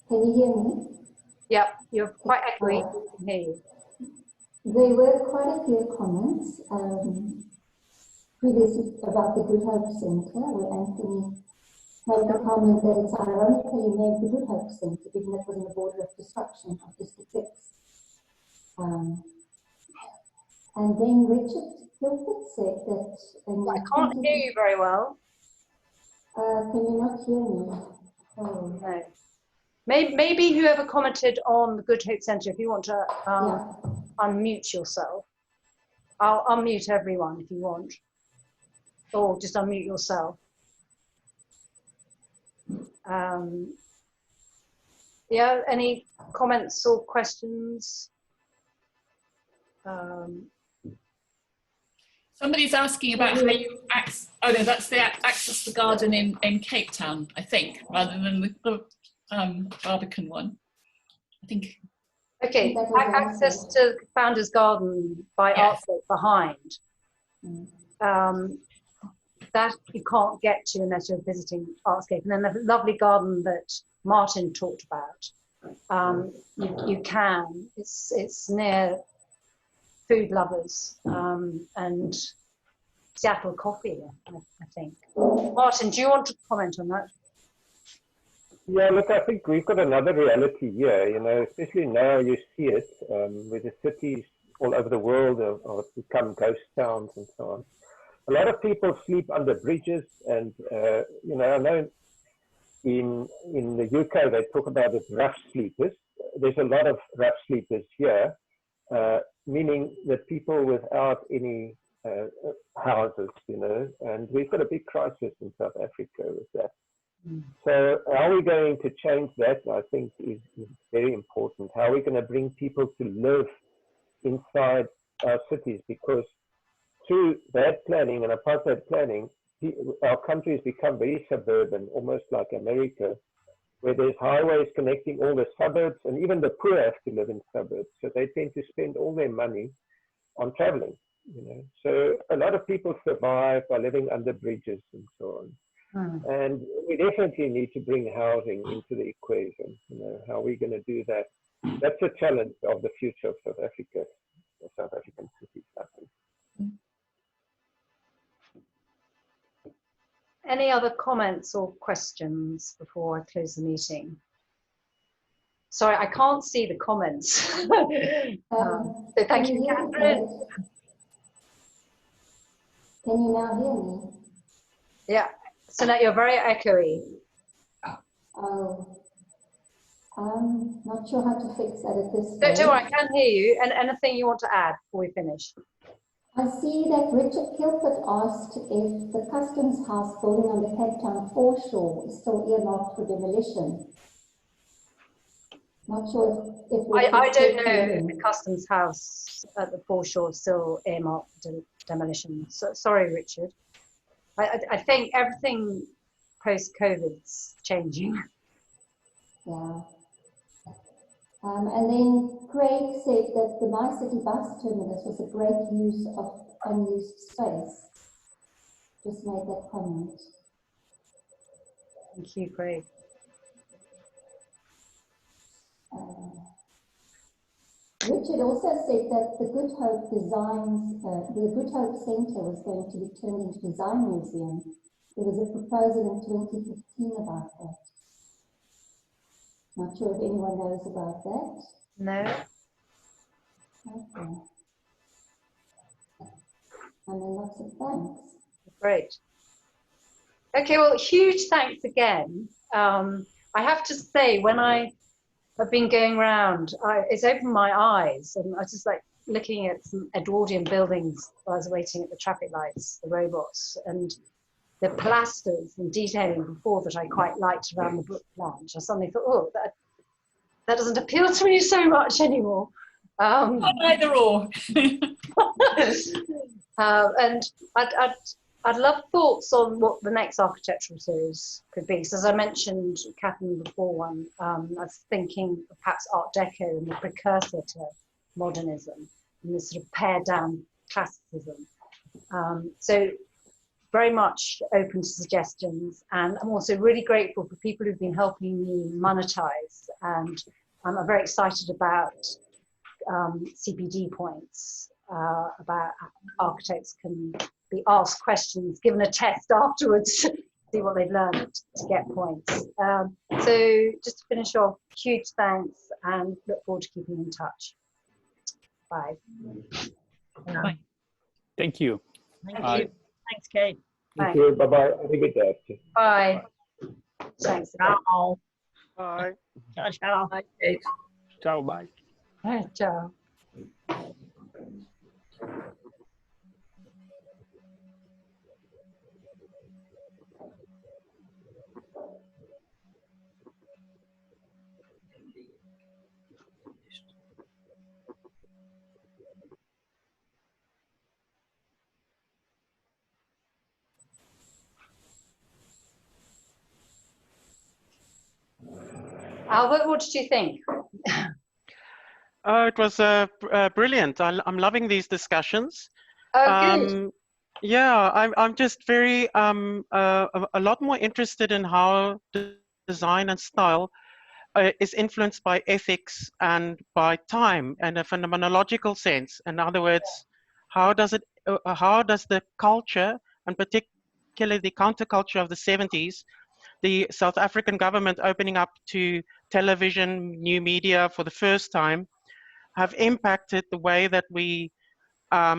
Can you hear me? Yeah, you're quite echoey. I can hear you. There were quite a few comments previously about the Good Hope Centre, where Anthony made the comment that it's ironically named the Good Hope Centre, given it was on the border of destruction of District 6. And then Richard Gilbert said that... I can't hear you very well. Can you not hear me? Oh. No. Maybe whoever commented on the Good Hope Centre, if you want to unmute yourself. I'll unmute everyone if you want. Or just unmute yourself. Yeah, any comments or questions? Somebody's asking about how you access, oh no, that's the access the garden in Cape Town, I think, rather than the Barbican one. I think. Okay, access to Founder's Garden by Artscape behind. That you can't get to unless you're visiting Artscape. And then the lovely garden that Martin talked about, you can. It's near Food Lovers and Seattle Coffee, I think. Martin, do you want to comment on that? Yeah, look, I think we've got another reality here, you know, especially now you see it, where the cities all over the world are become ghost towns and so on. A lot of people sleep under bridges, and, you know, I know in the UK they talk about it rough sleepers. There's a lot of rough sleepers here, meaning that people without any houses, you know, and we've got a big crisis in South Africa with that. So how are we going to change that, I think, is very important. How are we going to bring people to live inside our cities? Because through bad planning and apartheid planning, our country has become very suburban, almost like America, where there's highways connecting all the suburbs, and even the poor have to live in suburbs. So they tend to spend all their money on traveling, you know. So a lot of people survive by living under bridges and so on. And we definitely need to bring housing into the equation. You know, how are we going to do that? That's a challenge of the future of South Africa, of South African cities, I think. Any other comments or questions before I close the meeting? Sorry, I can't see the comments. So thank you, Catherine. Can you now hear me? Yeah. So now you're very echoey. Oh, I'm not sure how to fix that at this stage. Don't worry, I can hear you. And anything you want to add before we finish? I see that Richard Kilford asked if the Customs House building on the Cape Town foreshore is still earmarked for demolition. Not sure if I don't know if the Customs House at the foreshore is still earmarked for demolition. So, sorry, Richard. I think everything post-COVID's changing. Yeah. And then Craig said that the My City bus terminus was a great use of unused space. Just made that comment. Thank you, Craig. Richard also said that the Good Hope designs, the Good Hope Centre was going to be turned into a design museum. There was a proposal in 2015 about that. Not sure if anyone knows about that. No. Okay. And then lots of thanks. Great. Okay, well, huge thanks again. I have to say, when I have been going around, it's opened my eyes, and I was just like looking at some Edwardian buildings while I was waiting at the traffic lights, the robots, and the plasters and detailing before that I quite liked around the book lounge. I suddenly thought, oh, that doesn't appeal to me so much anymore. Either or. And I'd love thoughts on what the next architectural series could be. So as I mentioned, Catherine, before I was thinking perhaps Art Deco and the precursor to modernism, and this sort of pared down classicism. So very much open to suggestions, and I'm also really grateful for people who've been helping me monetize, and I'm very excited about CPD points, about architects can be asked questions, given a test afterwards, see what they've learned to get points. So just to finish off, huge thanks and look forward to keeping in touch. Bye. Bye. Thank you. Thank Bye. you. Thanks, Kate. Thank you. Bye-bye. Have a good day. Bye. Thanks. Ciao. Bye. Ciao, ciao. Bye, Kate. Ciao, bye. Ciao. Albert, what did you think? It was brilliant. I'm loving these discussions. Oh, good. Yeah, I'm just very a lot more interested in how design and style is influenced by ethics and by time in a phenomenological sense. In other words, how does the culture, and particularly the counterculture of the 70s, the South African government opening up to television, new media for the first time, have impacted the way that we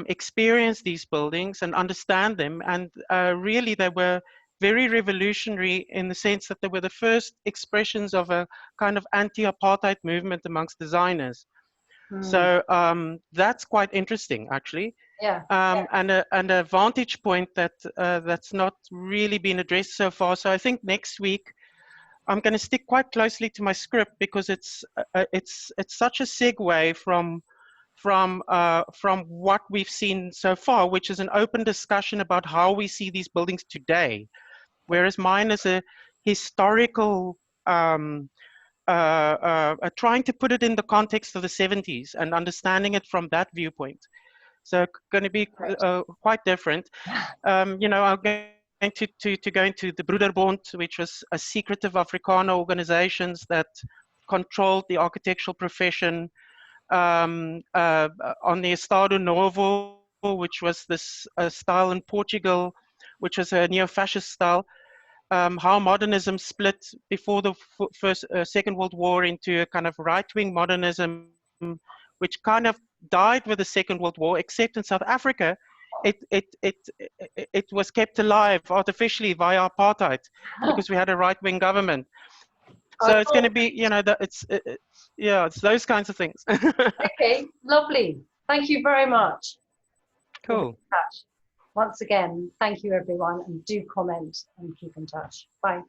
experience these buildings and understand them. And really, they were very revolutionary in the sense that they were the first expressions of a kind of anti-apartheid movement amongst designers. So that's quite interesting, actually. Yeah. And a vantage point that that's not really been addressed so far. So I think next week I'm going to stick quite closely to my script, because it's such a segue from what we've seen so far, which is an open discussion about how we see these buildings today, whereas mine is a historical trying to put it in the context of the 70s and understanding it from that viewpoint. So going to be quite different. You know, I'm going to go into the Broederbond, which was a secretive Afrikaner organizations that controlled the architectural profession, on the Estado Novo, which was this style in Portugal, which was a neo-fascist style. How modernism split before the Second World War into a kind of right-wing modernism, which kind of died with the Second World War, except in South Africa, it was kept alive artificially via apartheid, because we had a right-wing government. So it's going to be, you know, yeah, it's those kinds of things. Okay, lovely. Thank you very much. Cool. Once again, thank you everyone, and do comment and keep in touch. Bye.